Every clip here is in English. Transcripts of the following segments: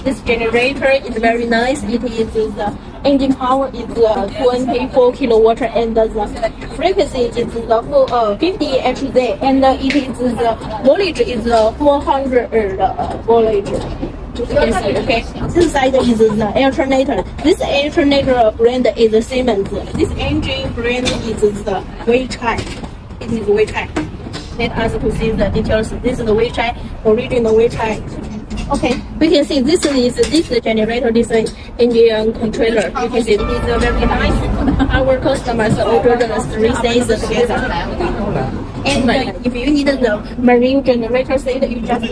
This generator is very nice. It is the engine power is 24 kilowatt and the frequency is the 50 Hz and it is the voltage is 400 voltage. You can see, okay. This side is the alternator. This alternator brand is Siemens. This engine brand is the Weichai. It is Weichai. Let us to see the details. This is the Weichai, original Weichai. Okay, we can see this generator, this engine controller. You can see it is very nice. Our customers ordered 3 sets together. And if you need the marine generator set, you just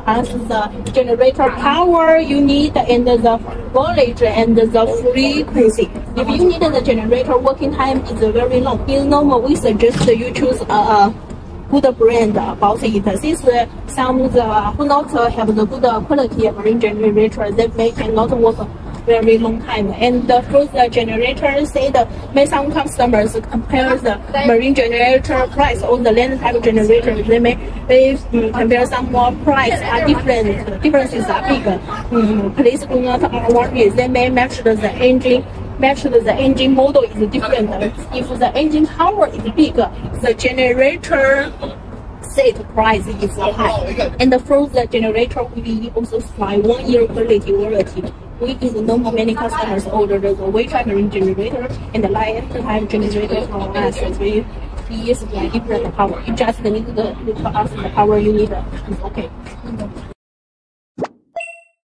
ask the generator power you need and the voltage and the frequency. If you need the generator working time is very long, in normal we suggest you choose a good brand about it. Since some who not have the good quality of marine generator, they may cannot work very long time. And for the generator said, may some customers compare the marine generator price or the land type generator. They may compare some more price are different. Differences are big. Please do not worry. They may match the engine. The engine model is different. If the engine power is big, the generator set price is high. And for the generator, we also supply 1 year quality warranty. We is normal many customers order the Weichai marine generator and the lifetime generator from us. We supply different power. You just need to tell us the power you need. It's okay.